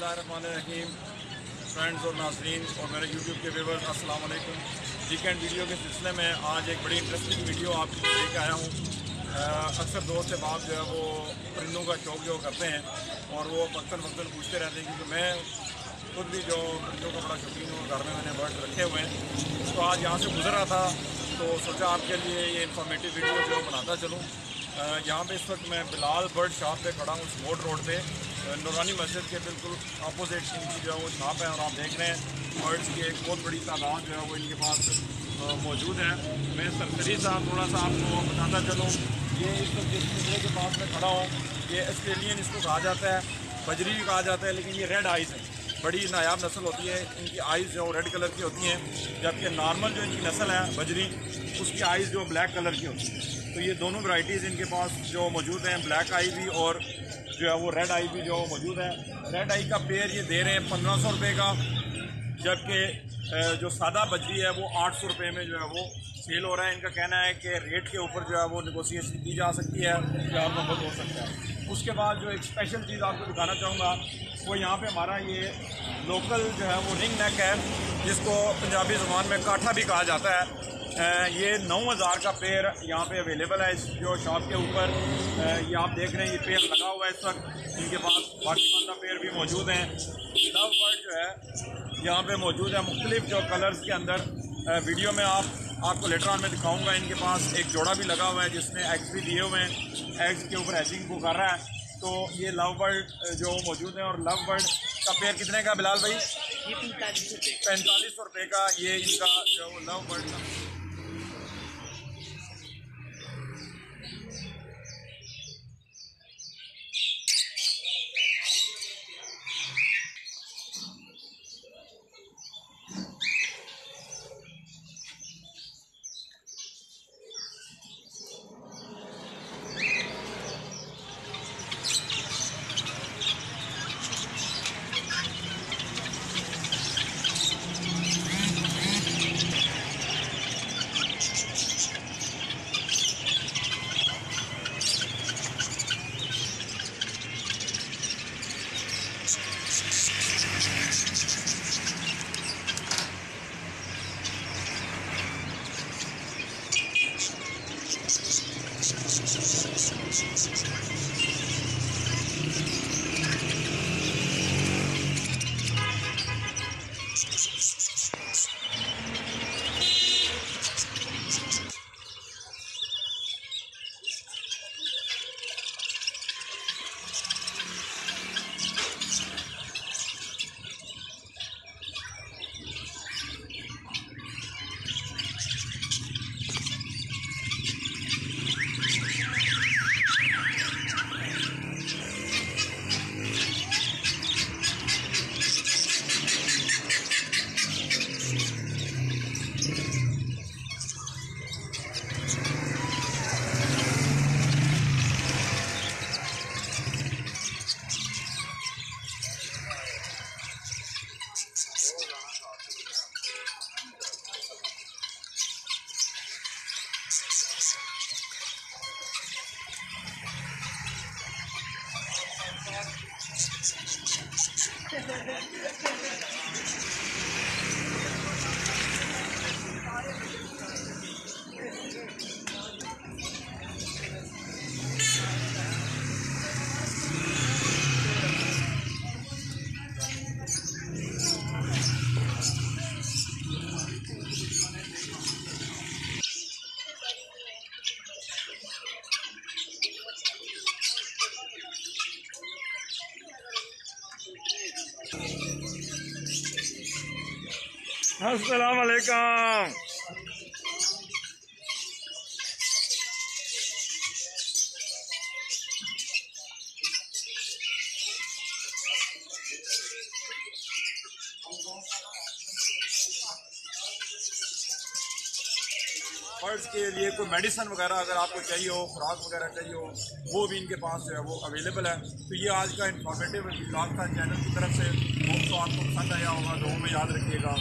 बिस्मिल्लाहिर्रहमानिर्रहीम। फ्रेंड्स और नाज़रीन और मेरे यूट्यूब के व्यूअर्स अस्सलाम वालेकुम। वीकेंड वीडियो के सिलसिले में आज एक बड़ी इंटरेस्टिंग वीडियो आपके लिए लेके आया हूँ। अक्सर दोस्त बाप जो है वो परिंदों का शौक़ जो करते हैं और वो वक्तन पूछते रहते हैं, क्योंकि मैं खुद भी जो परिंदों का बड़ा शौकीन हूँ, घर में मैंने बर्ड रखे हुए हैं। तो आज यहाँ से गुजर रहा था तो सोचा आपके लिए ये इन्फॉर्मेटिव वीडियो जो बनाता चलूँ। यहाँ पे इस वक्त मैं बिलाल बर्ड शॉप पे खड़ा हूँ, स्मोट रोड पे, नूरानी मस्जिद के बिल्कुल अपोजिट इनकी जो है वो शॉप है। और आप देख रहे हैं बर्ड्स की एक बहुत बड़ी तादाद जो है वो इनके पास मौजूद है। मैं सरसरी साहब थोड़ा सा आपको बताता चलूँ। ये इस वक्त जिस पिंजरे के पास मैं खड़ा हूँ, ये ऑस्ट्रेलियन इसको कहा जाता है, बजरी भी कहा जाता है, लेकिन ये रेड आइज़ है, बड़ी नायाब नस्ल होती है। इनकी आइज़ जो रेड कलर की होती हैं, जबकि नॉर्मल जो इनकी नस्ल है बजरी, उसकी आइज़ जो ब्लैक कलर की होती है। तो ये दोनों वैरायटीज़ इनके पास जो मौजूद हैं, ब्लैक आई भी और जो है वो रेड आई भी जो मौजूद है। रेड आई का पेयर ये दे रहे हैं 1500 रुपये का, जबकि जो सादा बजरी है वो 800 रुपये में जो है वो सेल हो रहा है। इनका कहना है कि रेट के ऊपर जो है वो नेगोशिएशन की जा सकती है, प्यार मोहब्बत हो सकता है। उसके बाद जो एक स्पेशल चीज़ आपको दिखाना चाहूँगा वो यहाँ पे हमारा ये लोकल जो है वो रिंग नेक है, जिसको पंजाबी ज़ुबान में काठा भी कहा जाता है। ये 9000 का पेयर यहाँ पे अवेलेबल है इस जो शॉप के ऊपर। ये आप देख रहे हैं, ये पेयर लगा हुआ है इस वक्त। इनके पास बाकी वाला पेयर भी मौजूद हैं। लव बर्ड जो है यहाँ पे मौजूद है मुख्तलिफ जो कलर्स के अंदर। वीडियो में आपको लेटर ऑन में दिखाऊंगा। इनके पास एक जोड़ा भी लगा हुआ है जिसने एग्स भी दिए हुए हैं, एग्स के ऊपर हैचिंग को कर रहा है। तो ये लव बर्ड जो मौजूद है। और लव बर्ड का पेयर कितने का बिलाल भाई? ये 4500 रुपये का ये इनका जो लव बर्ड का। अस्सलाम वालेकुम। बर्ड्स के लिए कोई मेडिसिन वगैरह अगर आपको चाहिए हो, खुराक वगैरह चाहिए हो, वो भी इनके पास जो है वो अवेलेबल है। तो ये आज का इंफॉर्मेटिव ब्लॉग था चैनल की तरफ से। होप तो आपको पसंद आया होगा। तो हमें याद रखिएगा।